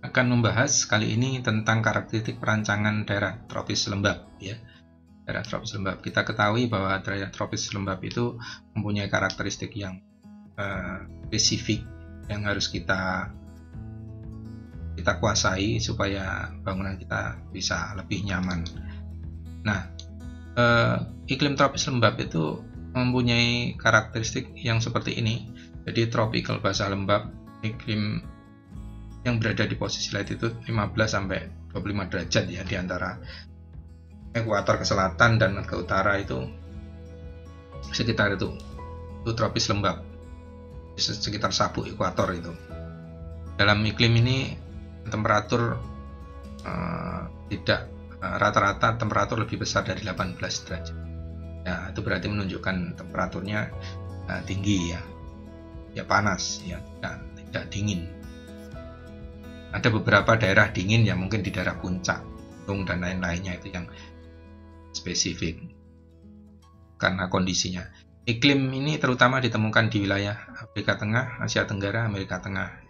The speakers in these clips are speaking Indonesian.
akan membahas kali ini tentang karakteristik perancangan daerah tropis lembab ya. Daerah tropis lembab. Kita ketahui bahwa daerah tropis lembab itu mempunyai karakteristik yang spesifik yang harus kita kuasai supaya bangunan kita bisa lebih nyaman. Nah, iklim tropis lembab itu mempunyai karakteristik yang seperti ini. Jadi tropical bahasa lembab, iklim yang berada di posisi latitude 15 sampai 25 derajat ya, di antara ekuator ke selatan dan ke utara itu sekitar itu tropis lembab, sekitar sabuk ekuator itu. Dalam iklim ini temperatur tidak rata-rata temperatur lebih besar dari 18 derajat. Ya, itu berarti menunjukkan temperaturnya tinggi ya panas ya, tidak dingin. Ada beberapa daerah dingin ya, mungkin di daerah puncak, gunung dan lain-lainnya itu yang spesifik karena kondisinya. Iklim ini terutama ditemukan di wilayah Afrika Tengah, Asia Tenggara, Amerika Tengah.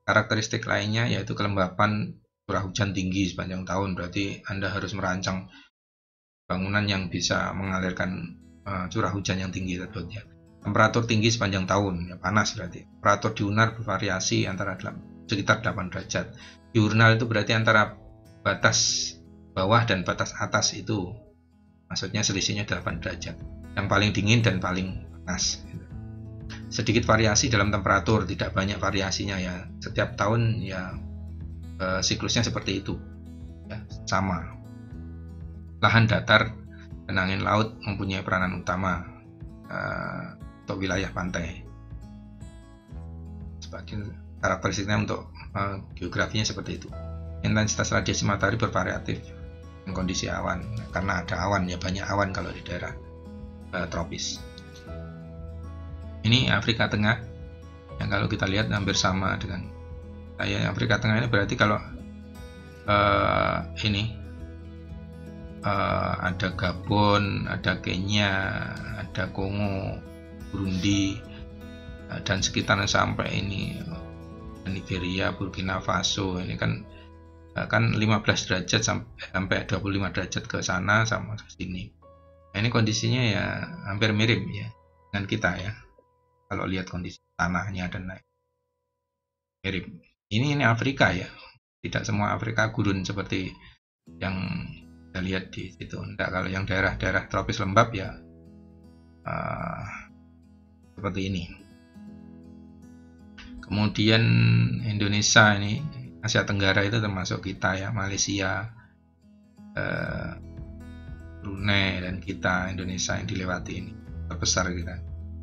Karakteristik lainnya yaitu kelembapan curah hujan tinggi sepanjang tahun, berarti Anda harus merancang bangunan yang bisa mengalirkan curah hujan yang tinggi tersebut ya. Temperatur tinggi sepanjang tahun, ya panas berarti. Temperatur diurnar bervariasi antara sekitar 8 derajat. Diurnal itu berarti antara batas bawah dan batas atas itu, maksudnya selisihnya 8 derajat. Yang paling dingin dan paling panas. Sedikit variasi dalam temperatur, tidak banyak variasinya ya. Setiap tahun ya siklusnya seperti itu, ya, sama. Lahan datar dan angin laut mempunyai peranan utama untuk wilayah pantai. Sebagian karakteristiknya untuk geografinya seperti itu. Intensitas radiasi matahari bervariatif dengan kondisi awan, karena ada awan ya, banyak awan kalau di daerah tropis. Ini Afrika Tengah yang kalau kita lihat hampir sama dengan Afrika Tengah ini, berarti kalau ada Gabon, ada Kenya, ada Kongo, Burundi, dan sekitarnya sampai ini Nigeria, Burkina Faso, ini kan 15 derajat sampai 25 derajat ke sana sama ke sini. Nah, ini kondisinya ya hampir mirip ya dengan kita ya. Kalau lihat kondisi tanahnya dan lain mirip. Ini Afrika ya. Tidak semua Afrika gurun seperti yang kita lihat di situ. Enggak, kalau yang daerah-daerah tropis lembab ya seperti ini. Kemudian Indonesia ini, Asia Tenggara itu termasuk kita ya, Malaysia, Brunei, dan kita Indonesia yang dilewati ini terbesar kita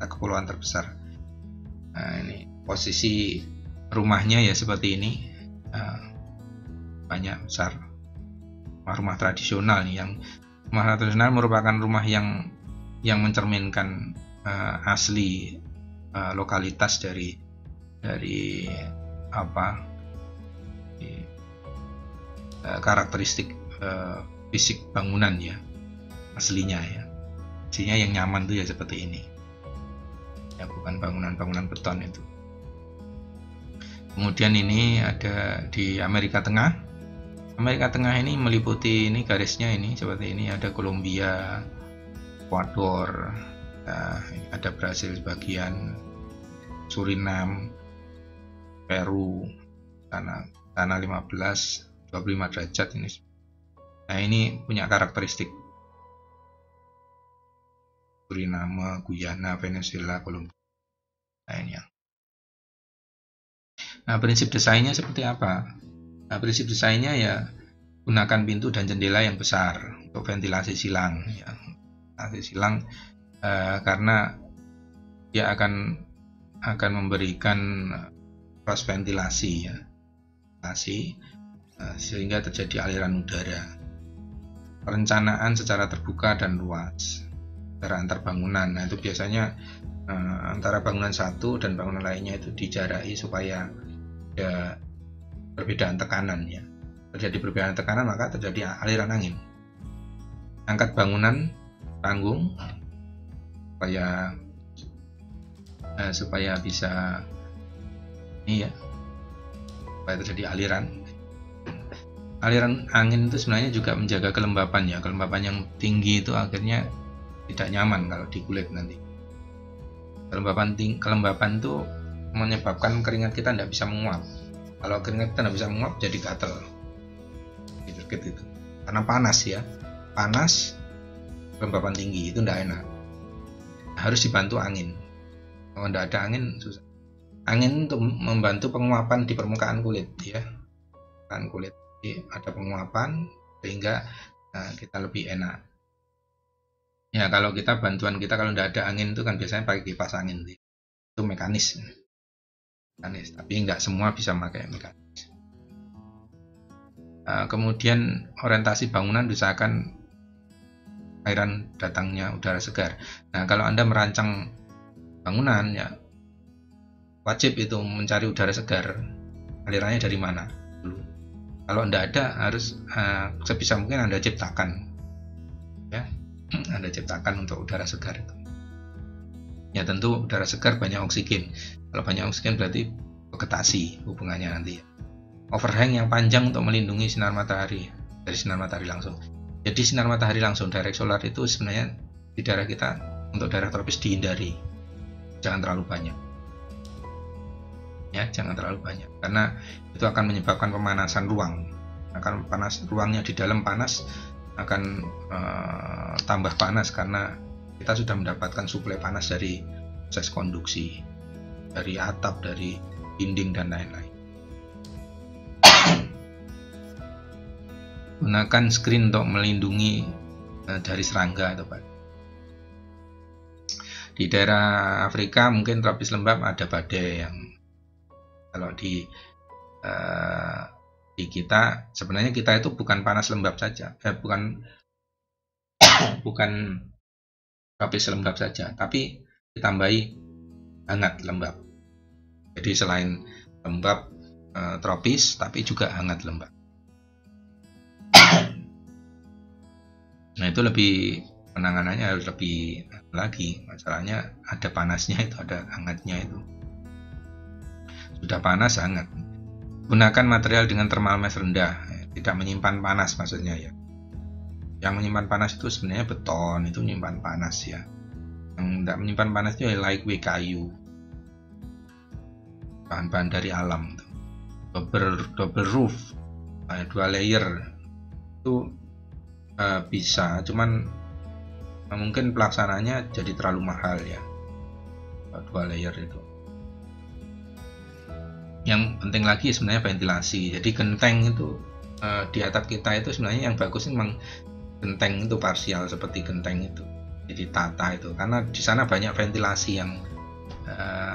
kepulauan terbesar. Nah, ini posisi rumahnya ya seperti ini, banyak besar rumah tradisional nih, yang rumah tradisional merupakan rumah yang mencerminkan asli lokalitas dari karakteristik fisik bangunan ya, aslinya yang nyaman tuh ya seperti ini ya, bukan bangunan beton itu. Kemudian ini ada di Amerika Tengah. Amerika Tengah ini meliputi ini garisnya ini seperti ini, ada Kolombia, Ekuador, ada Brasil sebagian, Suriname, Peru, tanah 15-25 derajat ini. Nah, ini punya karakteristik Suriname, Guyana, Venezuela, Kolombia. Nah, ini ya. Nah, prinsip desainnya seperti apa? Nah, prinsip desainnya ya gunakan pintu dan jendela yang besar untuk ventilasi silang ya. Ventilasi silang karena dia akan memberikan proses ventilasi ya, sehingga terjadi aliran udara. Perencanaan secara terbuka dan luas antara antar bangunan. Nah, itu biasanya antara bangunan satu dan bangunan lainnya itu dijaraki supaya ada perbedaan tekanan ya. Terjadi perbedaan tekanan maka terjadi aliran angin. Angkat bangunan panggung supaya bisa ini ya, supaya terjadi aliran. Aliran angin itu sebenarnya juga menjaga kelembapan ya. Kelembapan yang tinggi itu akhirnya tidak nyaman kalau di kulit nanti. Kelembapan itu menyebabkan keringat kita tidak bisa menguap. Kalau keringat kita tidak bisa menguap, jadi gatel gitu. Karena panas ya, panas, kelembapan tinggi itu tidak enak. Harus dibantu angin. Kalau tidak ada angin susah. Angin untuk membantu penguapan di permukaan kulit ya, permukaan kulit. Jadi ada penguapan sehingga kita lebih enak. Ya kalau bantuan kita kalau tidak ada angin itu kan biasanya pakai kipas angin, itu mekanis, tapi nggak semua bisa pakai mekanis. Kemudian orientasi bangunan diusahakan aliran datangnya udara segar. Nah kalau Anda merancang bangunan ya wajib itu mencari udara segar. Alirannya dari mana dulu. Kalau tidak ada harus sebisa mungkin Anda ciptakan ya. Anda ciptakan untuk udara segar itu. Ya tentu udara segar banyak oksigen. Kalau banyak oksigen berarti vegetasi hubungannya nanti. Overhang yang panjang untuk melindungi sinar matahari dari sinar matahari langsung. Jadi sinar matahari langsung direct solar itu sebenarnya di daerah kita untuk daerah tropis dihindari. Jangan terlalu banyak. Ya, jangan terlalu banyak karena itu akan menyebabkan pemanasan ruang. Akan panas ruangnya di dalam panas akan tambah panas karena kita sudah mendapatkan suplai panas dari proses konduksi, dari atap, dari dinding dan lain-lain. Gunakan screen untuk melindungi dari serangga atau badai. Di daerah Afrika mungkin tropis lembab ada badai yang kalau di kita sebenarnya kita itu bukan panas lembab saja, bukan tropis lembab saja, tapi ditambahi hangat lembab. Jadi selain lembab tropis, tapi juga hangat lembab. Nah itu lebih penanganannya harus lebih lagi. Masalahnya ada panasnya itu, ada hangatnya itu. Sudah panas hangat. Gunakan material dengan thermal mass rendah, tidak menyimpan panas maksudnya ya. Yang menyimpan panas itu sebenarnya beton, itu menyimpan panas ya. Yang tidak menyimpan panas itu ya lightweight kayu, bahan-bahan dari alam. Double roof, 2 layer itu bisa, cuman mungkin pelaksananya jadi terlalu mahal ya. 2 layer itu. Yang penting lagi sebenarnya ventilasi. Jadi genteng itu di atap kita itu sebenarnya yang bagus memang genteng itu parsial seperti genteng itu. Jadi tata itu karena di sana banyak ventilasi yang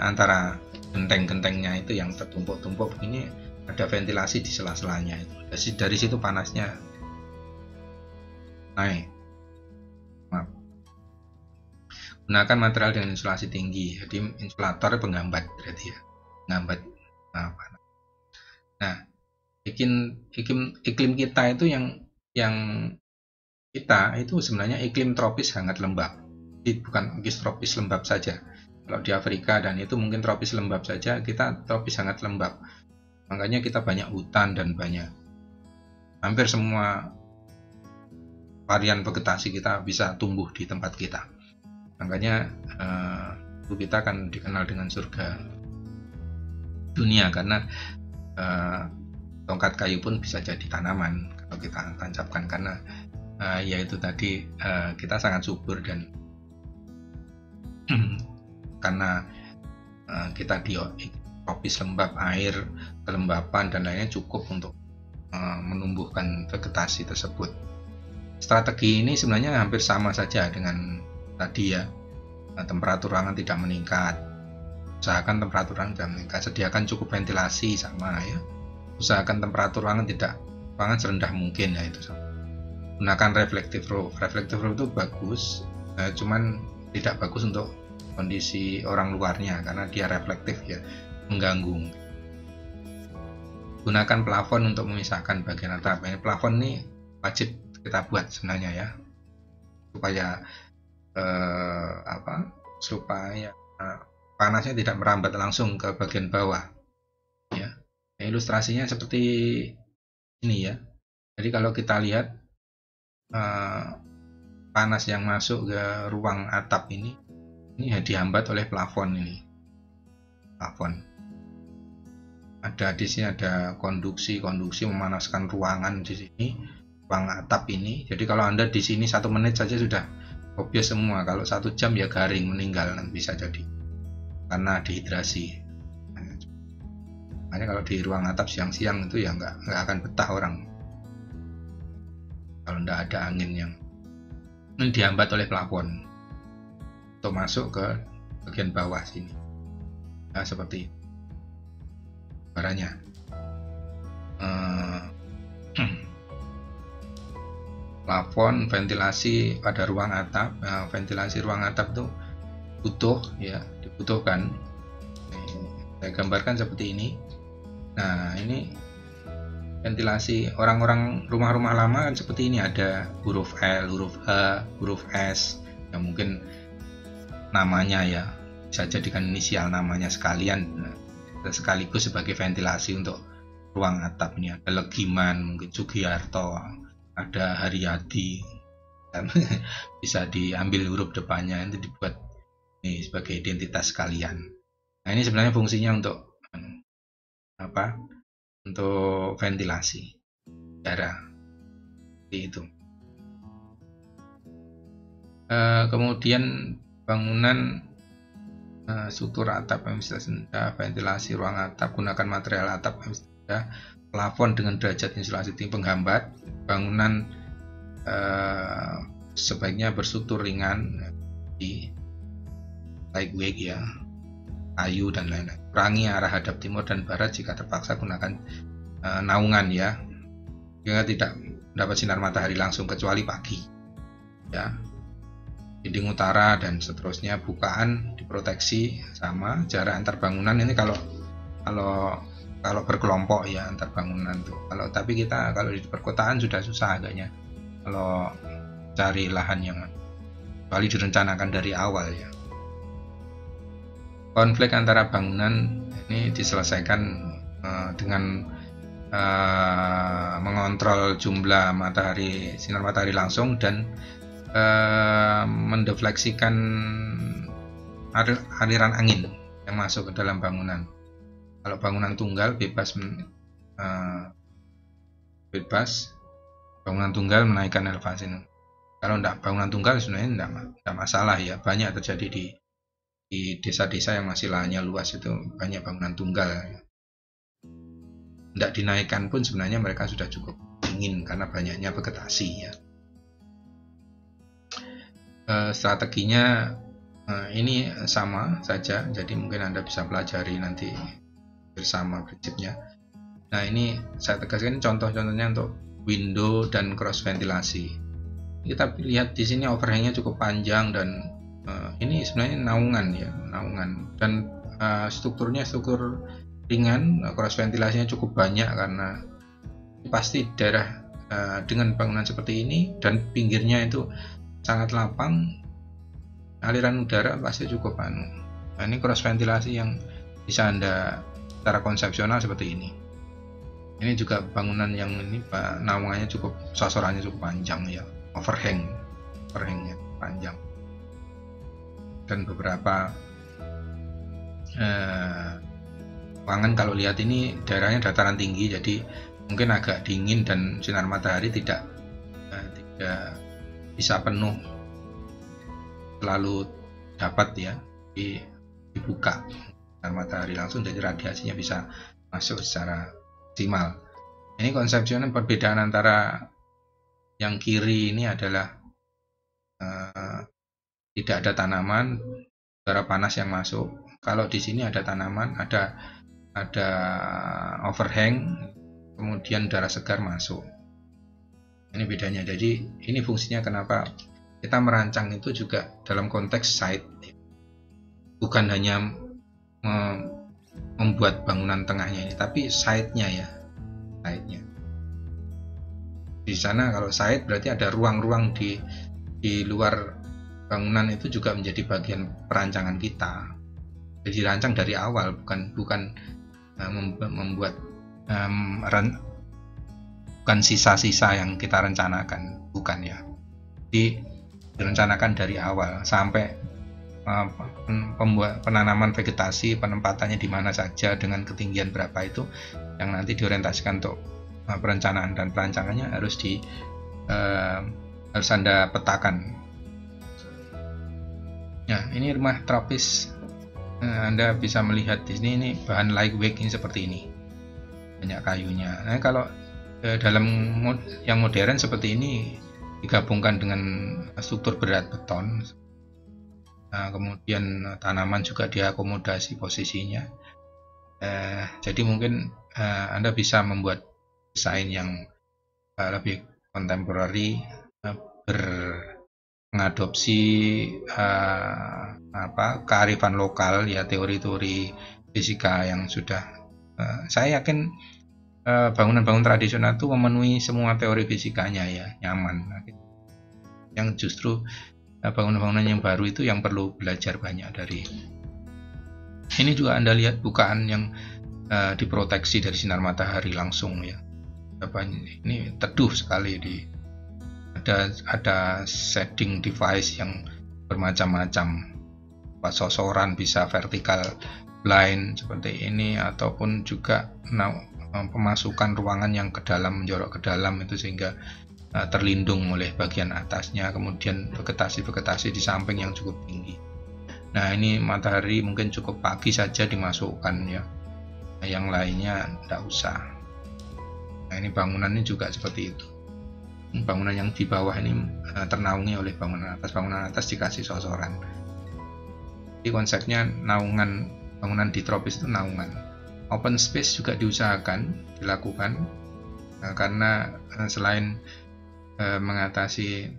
antara genteng-gentengnya itu yang tertumpuk-tumpuk begini ada ventilasi di sela-selanya itu. Jadi dari situ panasnya naik. Maaf. Gunakan material dengan insulasi tinggi. Jadi insulator penghambat berarti ya. Penghambat panas. Nah, iklim kita itu yang kita itu sebenarnya iklim tropis hangat lembab. Jadi bukan tropis lembab saja. Kalau di Afrika dan itu mungkin tropis lembab saja, kita tropis hangat lembab. Makanya kita banyak hutan dan banyak hampir semua varian vegetasi kita bisa tumbuh di tempat kita. Makanya kita akan dikenal dengan surga dunia karena tongkat kayu pun bisa jadi tanaman kalau kita tancapkan karena yaitu tadi kita sangat subur dan karena kita di tropis lembab, air, kelembapan dan lainnya cukup untuk menumbuhkan vegetasi tersebut. Strategi ini sebenarnya hampir sama saja dengan tadi ya, temperatur ruangan tidak meningkat. Usahakan temperatur ruangan tidak meningkat, sediakan cukup ventilasi sama ya. Usahakan temperatur ruangan serendah mungkin ya itu sama. Gunakan reflective roof. Reflective roof itu bagus, cuman tidak bagus untuk kondisi orang luarnya karena dia reflektif ya, mengganggu. Gunakan plafon untuk memisahkan bagian atap. Ini plafon ini wajib kita buat sebenarnya ya, supaya panasnya tidak merambat langsung ke bagian bawah ya. Ilustrasinya seperti ini ya. Jadi kalau kita lihat panas yang masuk ke ruang atap ini dihambat oleh plafon ini. Plafon. Ada di sini ada konduksi memanaskan ruangan di sini, ruang atap ini. Jadi kalau Anda di sini 1 menit saja sudah kopias semua. Kalau 1 jam ya garing, meninggal nanti bisa jadi karena dehidrasi. Makanya kalau di ruang atap siang-siang itu ya nggak akan betah orang kalau nggak ada angin yang ini dihambat oleh plafon untuk masuk ke bagian bawah sini. Nah, seperti baranya plafon ventilasi pada ruang atap. Nah, ventilasi ruang atap itu dibutuhkan. Saya gambarkan seperti ini. Nah, ini ventilasi orang-orang rumah-rumah lama kan seperti ini, ada huruf L, huruf H, huruf S yang mungkin namanya ya bisa jadikan inisial namanya sekalian sekaligus sebagai ventilasi untuk ruang atap. Ini ada Legiman, mungkin Sugiarto, ada Haryadi, dan bisa diambil huruf depannya itu dibuat ini sebagai identitas sekalian. Nah, ini sebenarnya fungsinya untuk apa? Untuk ventilasi udara seperti itu. Kemudian bangunan struktur atap yang bisa rendah, ventilasi ruang atap, gunakan material atap yang bisa rendah, plafon dengan derajat insulasi tinggi penghambat, bangunan sebaiknya berstruktur ringan di lightweight ya, kayu dan lain-lain. Kurangi arah hadap timur dan barat jika terpaksa, gunakan naungan ya, jika tidak dapat sinar matahari langsung kecuali pagi ya. Dinding utara dan seterusnya, bukaan diproteksi sama. Jarak antar bangunan ini kalau berkelompok ya antar bangunan tuh. Tapi kita kalau di perkotaan sudah susah agaknya kalau cari lahan yang kecuali direncanakan dari awal ya. Konflik antara bangunan ini diselesaikan dengan mengontrol jumlah sinar matahari langsung dan mendefleksikan aliran angin yang masuk ke dalam bangunan. Kalau bangunan tunggal bebas bangunan tunggal menaikkan elevasi. Kalau tidak bangunan tunggal sebenarnya tidak masalah ya. Banyak terjadi di desa-desa yang masih lahannya luas, itu banyak bangunan tunggal. Tidak dinaikkan pun sebenarnya mereka sudah cukup dingin karena banyaknya vegetasi ya. Strateginya ini sama saja, jadi mungkin Anda bisa pelajari nanti bersama prinsipnya. Nah, ini saya tegaskan contoh-contohnya untuk window dan cross ventilasi. Kita lihat di sini overhangnya cukup panjang dan ini sebenarnya naungan dan strukturnya struktur ringan. Cross ventilasinya cukup banyak karena pasti daerah dengan bangunan seperti ini dan pinggirnya itu sangat lapang, aliran udara pasti cukup Nah, ini cross ventilasi yang bisa Anda secara konsepsional seperti ini. Ini juga bangunan yang ini naungannya sasarannya cukup panjang ya, overhangnya panjang. Dan beberapa ruangan kalau lihat ini daerahnya dataran tinggi, jadi mungkin agak dingin dan sinar matahari tidak bisa penuh selalu dapat ya dibuka sinar matahari langsung, jadi radiasinya bisa masuk secara maksimal. Ini konsepsinya perbedaan antara yang kiri ini adalah tidak ada tanaman, udara panas yang masuk. Kalau di sini ada tanaman, ada overhang, kemudian udara segar masuk. Ini bedanya. Jadi ini fungsinya kenapa kita merancang itu juga dalam konteks site, bukan hanya membuat bangunan tengahnya ini, tapi site-nya ya, site-nya. Di sana kalau site berarti ada ruang-ruang di luar bangunan, itu juga menjadi bagian perancangan kita. Jadi dirancang dari awal, bukan membuat bukan sisa-sisa yang kita rencanakan, bukan ya. Jadi direncanakan dari awal sampai penanaman vegetasi, penempatannya di mana saja dengan ketinggian berapa itu yang nanti diorientasikan untuk perencanaan, dan perancangannya harus Anda petakan. Nah, ini rumah tropis. Anda bisa melihat di sini, ini bahan lightweight ini seperti ini, banyak kayunya. Nah, kalau dalam yang modern seperti ini digabungkan dengan struktur berat beton, kemudian tanaman juga diakomodasi posisinya. Jadi mungkin Anda bisa membuat desain yang lebih kontemporari, mengadopsi kearifan lokal ya, teori-teori fisika yang sudah saya yakin bangunan-bangunan tradisional itu memenuhi semua teori fisikanya ya, nyaman. Yang justru bangunan-bangunan yang baru itu yang perlu belajar banyak dari. Ini juga Anda lihat bukaan yang diproteksi dari sinar matahari langsung ya. Ini teduh sekali, ada shading device yang bermacam-macam, sosoran, bisa vertical blind seperti ini, ataupun juga pemasukan ruangan yang ke dalam, menjorok ke dalam itu sehingga terlindung oleh bagian atasnya, kemudian vegetasi di samping yang cukup tinggi. Nah, ini matahari mungkin cukup pagi saja dimasukkan ya, yang lainnya tidak usah. Nah, ini bangunannya juga seperti itu. Bangunan yang di bawah ini ternaungi oleh bangunan atas dikasih sosoran. Jadi konsepnya naungan, bangunan di tropis itu naungan. Open space juga diusahakan dilakukan karena selain mengatasi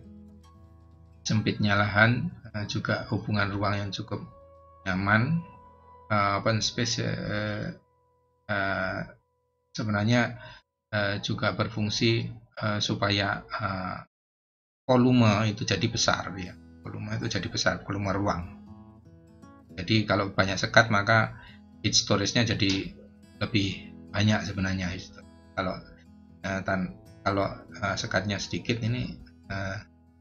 sempitnya lahan, juga hubungan ruang yang cukup nyaman. Open space sebenarnya juga berfungsi supaya volume itu jadi besar ya, volume ruang. Jadi kalau banyak sekat maka heat storage-nya jadi lebih banyak sebenarnya. Kalau sekatnya sedikit, ini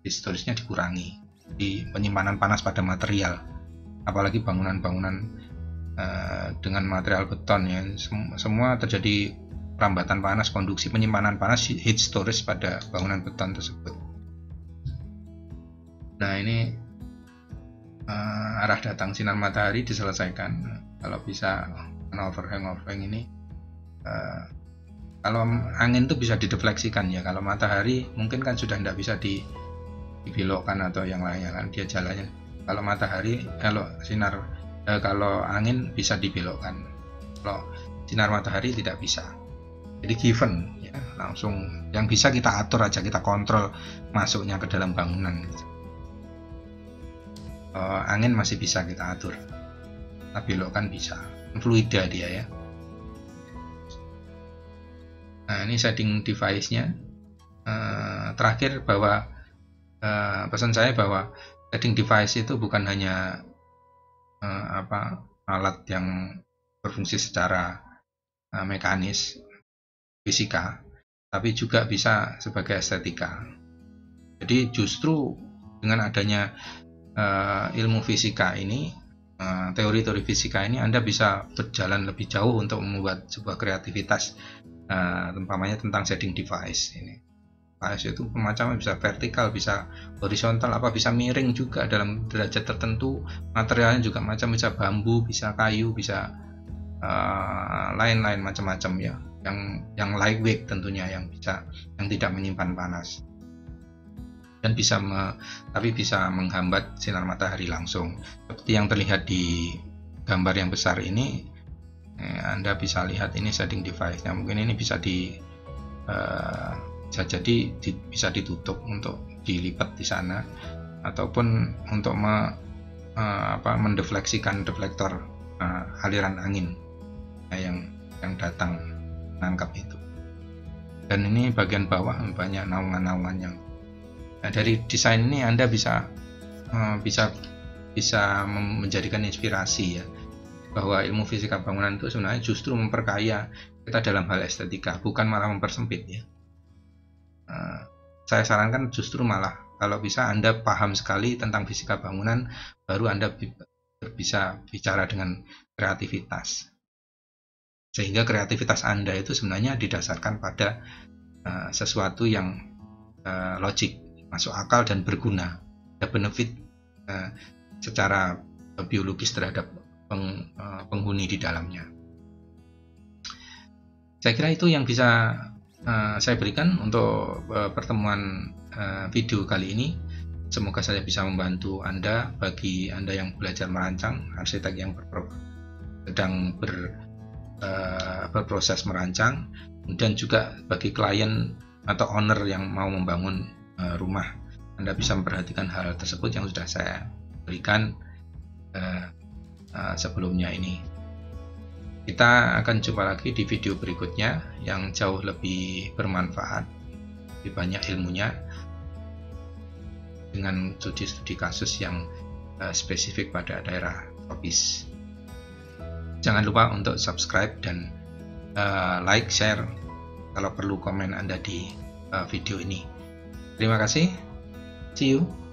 heat storage-nya dikurangi di penyimpanan panas pada material, apalagi bangunan-bangunan dengan material beton ya, semua terjadi perambatan panas, konduksi penyimpanan panas, heat storage pada bangunan beton tersebut. Nah, ini arah datang sinar matahari diselesaikan. Kalau bisa overhang ini, kalau angin itu bisa didefleksikan ya. Kalau matahari mungkin kan sudah tidak bisa dibelokkan atau yang lainnya kan, dia jalannya. Kalau matahari, kalau angin bisa dibelokkan. Kalau sinar matahari tidak bisa. Jadi given ya, langsung yang bisa kita atur aja, kita kontrol masuknya ke dalam bangunan. Angin masih bisa kita atur, tapi belokkan bisa, fluida dia ya. Nah, ini setting device-nya. Terakhir bahwa pesan saya bahwa setting device itu bukan hanya alat yang berfungsi secara mekanis fisika, tapi juga bisa sebagai estetika. Jadi justru dengan adanya ilmu fisika ini, teori-teori fisika ini, Anda bisa berjalan lebih jauh untuk membuat sebuah kreativitas, umpamanya tentang shading device ini. Device itu macamnya bisa vertikal, bisa horizontal, bisa miring juga dalam derajat tertentu. Materialnya juga macam, bisa bambu, bisa kayu, bisa lain-lain macam-macam ya. Yang lightweight tentunya, yang tidak menyimpan panas dan tapi bisa menghambat sinar matahari langsung. Seperti yang terlihat di gambar yang besar ini, Anda bisa lihat ini shading device-nya. Mungkin ini bisa bisa ditutup untuk dilipat di sana, ataupun untuk mendefleksikan deflektor aliran angin yang datang nangkap itu. Dan ini bagian bawah banyak naungan-naungan yang dari desain ini Anda bisa menjadikan inspirasi ya, bahwa ilmu fisika bangunan itu sebenarnya justru memperkaya kita dalam hal estetika, bukan malah mempersempit ya. Saya sarankan justru malah kalau bisa Anda paham sekali tentang fisika bangunan, baru Anda bisa bicara dengan kreativitas. Sehingga kreativitas Anda itu sebenarnya didasarkan pada sesuatu yang logik, masuk akal dan berguna, ada benefit secara biologis terhadap penghuni di dalamnya. Saya kira itu yang bisa saya berikan untuk pertemuan video kali ini. Semoga saya bisa membantu Anda, bagi Anda yang belajar merancang, arsitek yang sedang berproses merancang, dan juga bagi klien atau owner yang mau membangun rumah. Anda bisa memperhatikan hal tersebut yang sudah saya berikan sebelumnya ini. Kita akan jumpa lagi di video berikutnya yang jauh lebih bermanfaat, lebih banyak ilmunya, dengan studi-studi kasus yang spesifik pada daerah tropis. Jangan lupa untuk subscribe dan like, share, kalau perlu komen Anda di video ini. Terima kasih. See you.